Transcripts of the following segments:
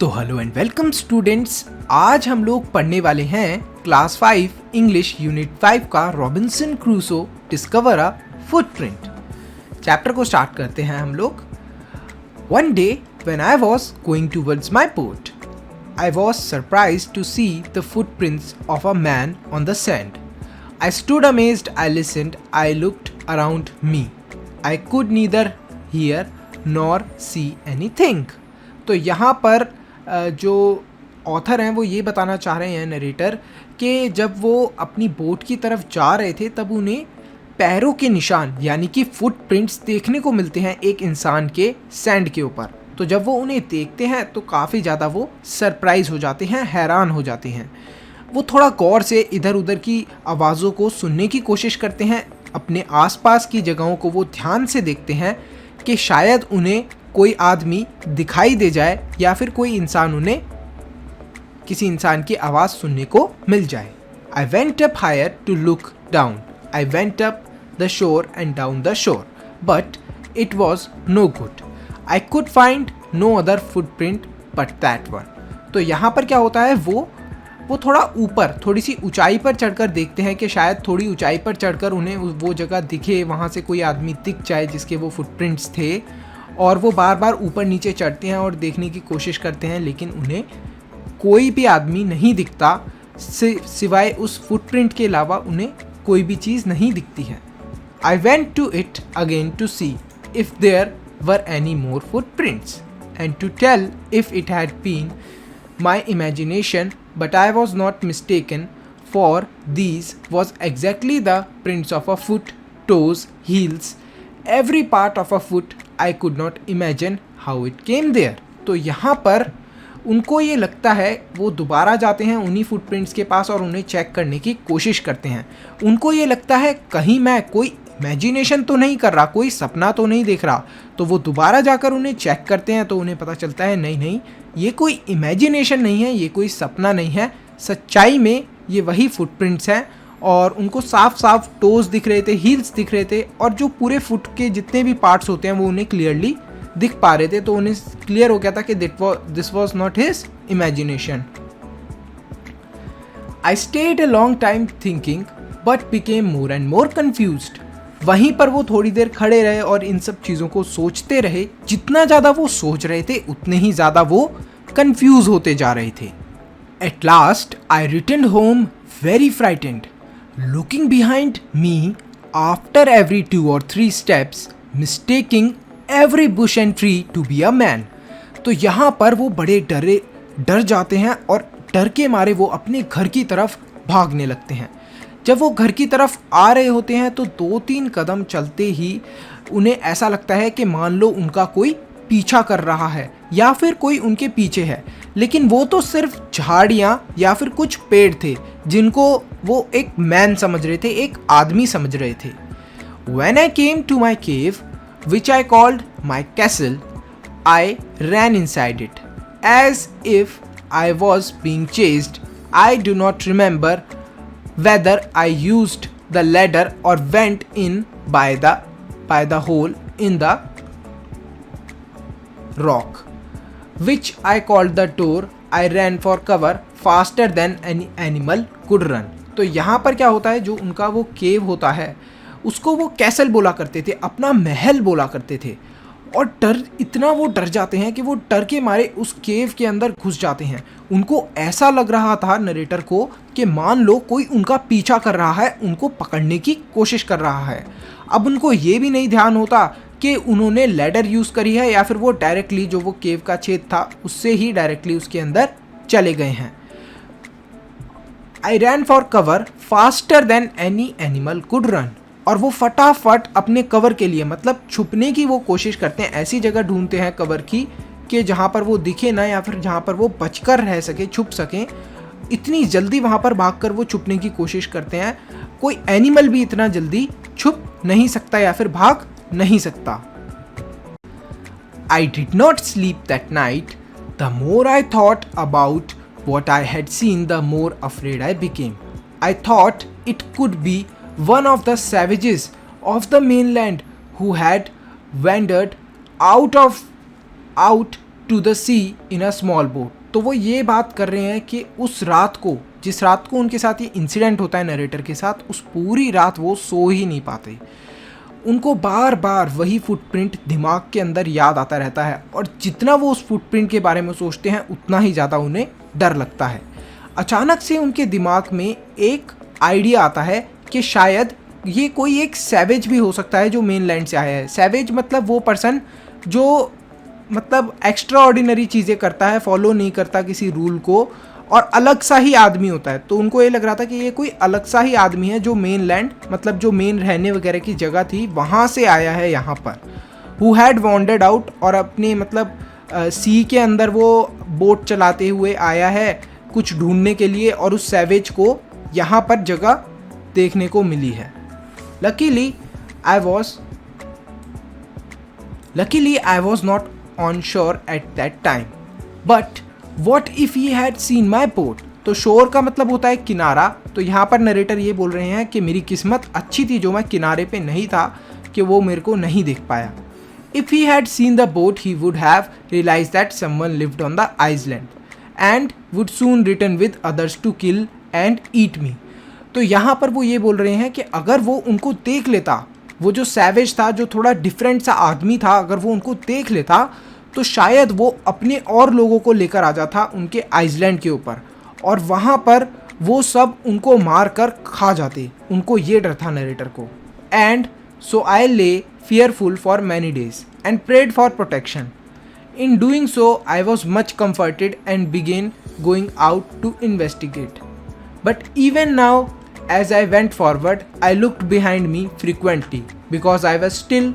तो hello and welcome students. आज हम लोग पढ़ने वाले हैं क्लास 5 इंग्लिश यूनिट 5 का Robinson Crusoe discover a footprint chapter को स्टार्ट करते हैं हम लोग। One day when I was going towards my boat I was surprised to see the footprints of a man on the sand. I stood amazed, I listened, I looked around me. I could neither hear nor see anything. तो यहाँ पर जो author हैं वो ये बताना चाह रहे हैं नरेटर कि जब वो अपनी बोट की तरफ जा रहे थे तब उन्हें पैरों के निशान यानी कि फुटप्रिंट्स देखने को मिलते हैं एक इंसान के सैंड के ऊपर। तो जब वो उन्हें देखते हैं तो काफ़ी ज़्यादा वो सरप्राइज हो जाते हैं, हैरान हो जाते हैं। वो थोड़ा गौर से इधर उधर की आवाज़ों को सुनने की कोशिश करते हैं, अपने आसपास की जगहों को वो ध्यान से देखते हैं कि शायद उन्हें कोई आदमी दिखाई दे जाए या फिर कोई इंसान उन्हें किसी इंसान की आवाज़ सुनने को मिल जाए। I went up higher to look down. I went up the shore and down the shore but it was no good. I could find no other footprint but that one. तो यहाँ पर क्या होता है, वो थोड़ा ऊपर, थोड़ी सी ऊंचाई पर चढ़कर देखते हैं कि शायद थोड़ी ऊंचाई पर चढ़कर उन्हें वो जगह दिखे, वहाँ से कोई आदमी दिख जाए जिसके वो फुटप्रिंट्स थे। और वो बार बार ऊपर नीचे चढ़ते हैं और देखने की कोशिश करते हैं, लेकिन उन्हें कोई भी आदमी नहीं दिखता, सिवाय उस फुटप्रिंट के अलावा उन्हें कोई भी चीज़ नहीं दिखती है। I went to it again to see if there were any more footprints and to tell if it had been my imagination but I was not mistaken for these was exactly the prints of a foot, toes, heels, every part of a foot. I could not imagine how it came there. तो यहाँ पर उनको ये लगता है, वो दोबारा जाते हैं उन्हीं फुटप्रिंट्स के पास और उन्हें चेक करने की कोशिश करते हैं। उनको ये लगता है कहीं मैं कोई इमेजिनेशन तो नहीं कर रहा, कोई सपना तो नहीं देख रहा। तो वो दोबारा जाकर उन्हें चेक करते हैं तो उन्हें पता चलता है नहीं, ये कोई इमेजिनेशन नहीं है, ये कोई सपना नहीं है, सच्चाई में ये वही फुटप्रिंट्स हैं। और उनको साफ साफ टोज दिख रहे थे, हील्स दिख रहे थे, और जो पूरे फुट के जितने भी पार्ट्स होते हैं वो उन्हें क्लियरली दिख पा रहे थे। तो उन्हें क्लियर हो गया था कि this was not his imagination. I stayed a long time thinking but became more and more confused. वहीं पर वो थोड़ी देर खड़े रहे और इन सब चीज़ों को सोचते रहे। जितना ज़्यादा वो सोच रहे थे उतने ही ज़्यादा वो कन्फ्यूज होते जा रहे थे। At last I return home very frightened, looking behind me after every 2 or 3 steps, mistaking every bush and tree to be a man। तो यहाँ पर वो बड़े डर जाते हैं और डर के मारे वो अपने घर की तरफ भागने लगते हैं। जब वो घर की तरफ आ रहे होते हैं तो 2-3 कदम चलते ही उन्हें ऐसा लगता है कि मान लो उनका कोई पीछा कर रहा है या फिर कोई उनके पीछे है, लेकिन वो तो सिर्फ झाड़ियाँ या फिर कुछ पेड़ थे जिनको वो एक मैन समझ रहे थे, एक आदमी समझ रहे थे। When I came to my cave, which I called my castle, I ran inside it as if I was being chased. I do not remember whether I used the ladder or went in by the hole in the rock, which I called the door. I ran for cover faster than any animal could run। तो यहाँ पर क्या होता है, जो उनका वो केव होता है उसको वो कैसल बोला करते थे, अपना महल बोला करते थे। और इतना वो डर जाते हैं कि वो डर के मारे उस केव के अंदर घुस जाते हैं। उनको ऐसा लग रहा था नरेटर को कि मान लो कोई उनका पीछा कर रहा है, उनको पकड़ने की कोशिश कर रहा है। अब उनको ये भी नहीं ध्यान होता कि उन्होंने लैडर यूज़ करी है या फिर वो डायरेक्टली जो वो केव का छेद था उससे ही डायरेक्टली उसके अंदर चले गए हैं। I ran for cover faster than any animal could run. और वो फटाफट अपने कवर के लिए, मतलब छुपने की वो कोशिश करते हैं, ऐसी जगह ढूंढते हैं कवर की कि जहाँ पर वो दिखे ना या फिर जहाँ पर वो बचकर रह सके, छुप सकें। इतनी जल्दी वहाँ पर भागकर वो छुपने की कोशिश करते हैं। कोई एनिमल भी इतना जल्दी छुप नहीं सकता या फिर भाग नहीं सकता। I did not sleep that night. The more I thought about what I had seen, the more afraid I became. I thought it could be one of the savages of the mainland who had wandered out to the sea in a small boat. तो वो ये बात कर रहे हैं कि उस रात को, जिस रात को उनके साथ ये इंसिडेंट होता है नरेटर के साथ, उस पूरी रात वो सो ही नहीं पाते। उनको बार बार वही फुटप्रिंट दिमाग के अंदर याद आता रहता है और जितना वो उस फुटप्रिंट के बारे में सोचते हैं उतना ही ज़्यादा उन्हें डर लगता है। अचानक से उनके दिमाग में एक आइडिया आता है कि शायद ये कोई एक सैवेज भी हो सकता है जो मेनलैंड से आया है। सैवेज मतलब वो पर्सन जो मतलब एक्स्ट्रा ऑर्डिनरी चीज़ें करता है, फॉलो नहीं करता किसी रूल को, और अलग सा ही आदमी होता है। तो उनको ये लग रहा था कि ये कोई अलग सा ही आदमी है जो मेनलैंड मतलब जो मेन रहने वगैरह की जगह थी वहाँ से आया है यहाँ पर। हु हैड वॉन्डर्ड आउट, और अपने मतलब सी के अंदर वो बोट चलाते हुए आया है कुछ ढूंढने के लिए, और उस सैवेज को यहाँ पर जगह देखने को मिली है। Luckily I was not on shore at that time. But what if he had seen my boat? तो शोर का मतलब होता है किनारा। तो यहाँ पर नरेटर ये बोल रहे हैं कि मेरी किस्मत अच्छी थी जो मैं किनारे पे नहीं था, कि वो मेरे को नहीं देख पाया। If he had seen the boat, he would have realized that someone lived on the island and would soon return with others to kill and eat me. तो यहाँ पर वो ये बोल रहे हैं कि अगर वो उनको देख लेता, वो जो सैवेज था, जो थोड़ा डिफरेंट सा आदमी था, अगर वो उनको देख लेता तो शायद वो अपने और लोगों को लेकर आ जाता उनके आइसलैंड के ऊपर, और वहाँ पर वो सब उनको मार कर खा जाते। उनको ये डर था नरेटर को। एंड सो आई ले fearful for many days and prayed for protection. In doing so, I was much comforted and began going out to investigate. But even now, as I went forward, I looked behind me frequently because I was still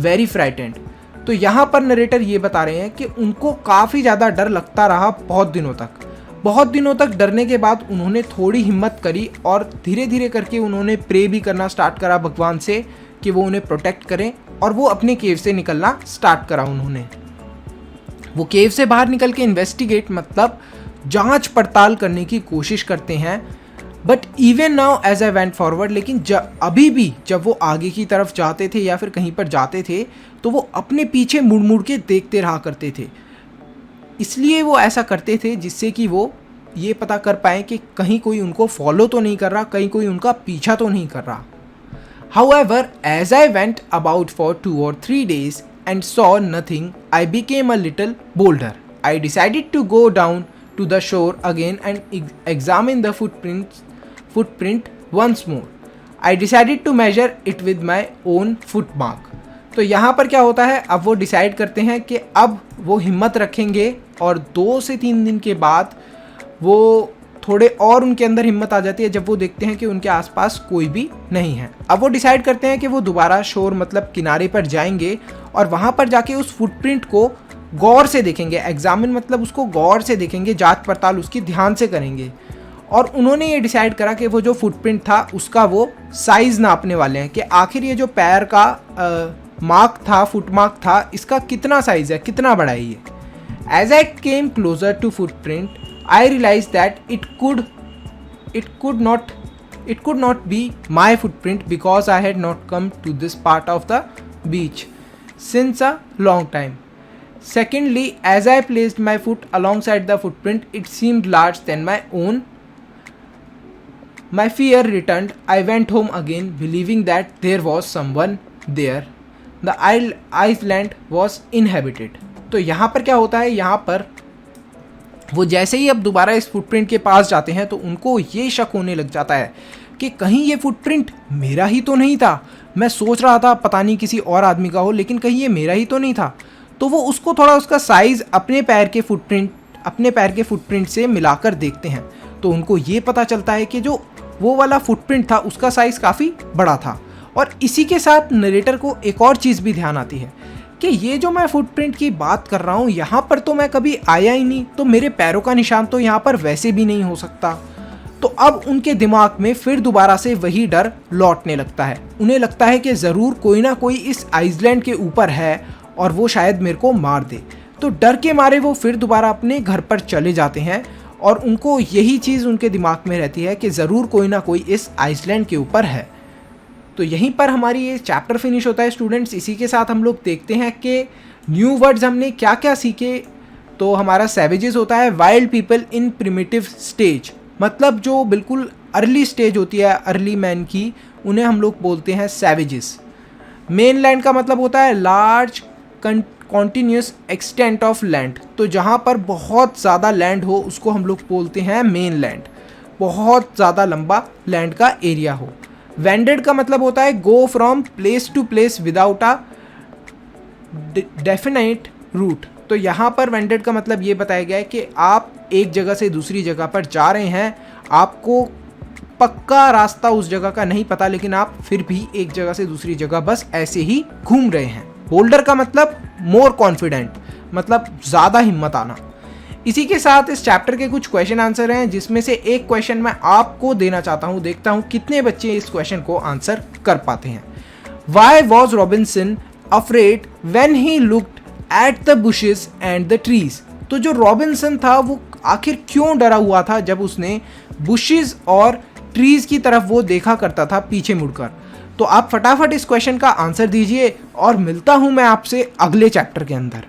very frightened. तो यहाँ पर narrator ये बता रहे हैं कि उनको काफ़ी ज़्यादा डर लगता रहा बहुत दिनों तक डरने के बाद उन्होंने थोड़ी हिम्मत करी और धीरे धीरे करके उन्होंने प्रे भी करना स्टार्ट करा भगवान से कि वो उन्हें प्रोटेक्ट करें, और वो अपने केव से निकलना स्टार्ट करा। उन्होंने वो केव से बाहर निकल के इन्वेस्टिगेट मतलब जांच पड़ताल करने की कोशिश करते हैं। But even now as I went forward, लेकिन अभी भी जब वो आगे की तरफ जाते थे या फिर कहीं पर जाते थे तो वो अपने पीछे मुड़ मुड़ के देखते रहा करते थे। इसलिए वो ऐसा करते थे जिससे कि वो ये पता कर पाएँ कि कहीं कोई उनको फॉलो तो नहीं कर रहा, कहीं कोई उनका पीछा तो नहीं कर रहा। However, as I went about for 2 or 3 days and saw nothing, I became a little bolder. I decided to go down to the shore again and examine the footprint once more. I decided to measure it with my own foot mark. तो यहाँ पर क्या होता है, अब वो decide करते हैं कि अब वो हिम्मत रखेंगे, और 2 से 3 दिन के बाद वो थोड़े और उनके अंदर हिम्मत आ जाती है जब वो देखते हैं कि उनके आसपास कोई भी नहीं है। अब वो डिसाइड करते हैं कि वो दोबारा शोर मतलब किनारे पर जाएंगे और वहाँ पर जाके उस फुटप्रिंट को गौर से देखेंगे। एग्जामिन मतलब उसको गौर से देखेंगे, जांच पड़ताल उसकी ध्यान से करेंगे। और उन्होंने ये डिसाइड करा कि वो जो फुटप्रिंट था उसका वो साइज़ नापने वाले हैं कि आखिर ये जो पैर का मार्क था, फुट मार्क था, इसका कितना साइज़ है, कितना बड़ा है ये। As I came closer to footprint, I realized that it could not be my footprint because I had not come to this part of the beach since a long time. Secondly, as I placed my foot alongside the footprint, it seemed large than my own. My fear returned. I went home again, believing that there was someone there. The island was inhabited. तो यहाँ पर क्या होता है, यहाँ पर वो जैसे ही अब दोबारा इस फुटप्रिंट के पास जाते हैं तो उनको ये शक होने लग जाता है कि कहीं ये फुटप्रिंट मेरा ही तो नहीं था। मैं सोच रहा था पता नहीं किसी और आदमी का हो, लेकिन कहीं ये मेरा ही तो नहीं था। तो वो उसको थोड़ा उसका साइज़ अपने पैर के फुटप्रिंट से मिलाकर देखते हैं। तो उनको ये पता चलता है कि जो वो वाला फुटप्रिंट था उसका साइज़ काफ़ी बड़ा था। और इसी के साथ नरेटर को एक और चीज़ भी ध्यान आती है कि ये जो मैं फुटप्रिंट की बात कर रहा हूँ यहाँ पर तो मैं कभी आया ही नहीं, तो मेरे पैरों का निशान तो यहाँ पर वैसे भी नहीं हो सकता। तो अब उनके दिमाग में फिर दोबारा से वही डर लौटने लगता है। उन्हें लगता है कि ज़रूर कोई ना कोई इस आइसलैंड के ऊपर है और वो शायद मेरे को मार दे। तो डर के मारे वो फिर दोबारा अपने घर पर चले जाते हैं और उनको यही चीज़ उनके दिमाग में रहती है कि ज़रूर कोई ना कोई इस आइसलैंड के ऊपर है। तो यहीं पर हमारी ये चैप्टर फिनिश होता है स्टूडेंट्स। इसी के साथ हम लोग देखते हैं कि न्यू वर्ड्स हमने क्या क्या सीखे तो हमारा सैवेजेस होता है wild people in primitive stage, मतलब जो बिल्कुल अर्ली स्टेज होती है अर्ली मैन की, उन्हें हम लोग बोलते हैं सैवेजेस। मेनलैंड का मतलब होता है large continuous extent of land, तो जहाँ पर बहुत ज़्यादा लैंड हो उसको हम लोग बोलते हैं मेनलैंड, बहुत ज़्यादा लंबा लैंड का एरिया हो। वेंडेड का मतलब होता है go from place to place without a definite route, तो यहाँ पर वेंडेड का मतलब ये बताया गया है कि आप एक जगह से दूसरी जगह पर जा रहे हैं, आपको पक्का रास्ता उस जगह का नहीं पता, लेकिन आप फिर भी एक जगह से दूसरी जगह बस ऐसे ही घूम रहे हैं। बोल्डर का मतलब मोर कॉन्फिडेंट, मतलब ज़्यादा हिम्मत आना। इसी के साथ इस चैप्टर के कुछ क्वेश्चन आंसर हैं, जिसमें से एक क्वेश्चन मैं आपको देना चाहता हूं, देखता हूं कितने बच्चे इस क्वेश्चन को आंसर कर पाते हैं। Why was Robinson afraid when he looked at the bushes and the trees, तो जो रॉबिन्सन था वो आखिर क्यों डरा हुआ था जब उसने बुशेस और ट्रीज की तरफ वो देखा करता था पीछे मुड़कर। तो आप फटाफट इस क्वेश्चन का आंसर दीजिए और मिलता हूं मैं आपसे अगले चैप्टर के अंदर।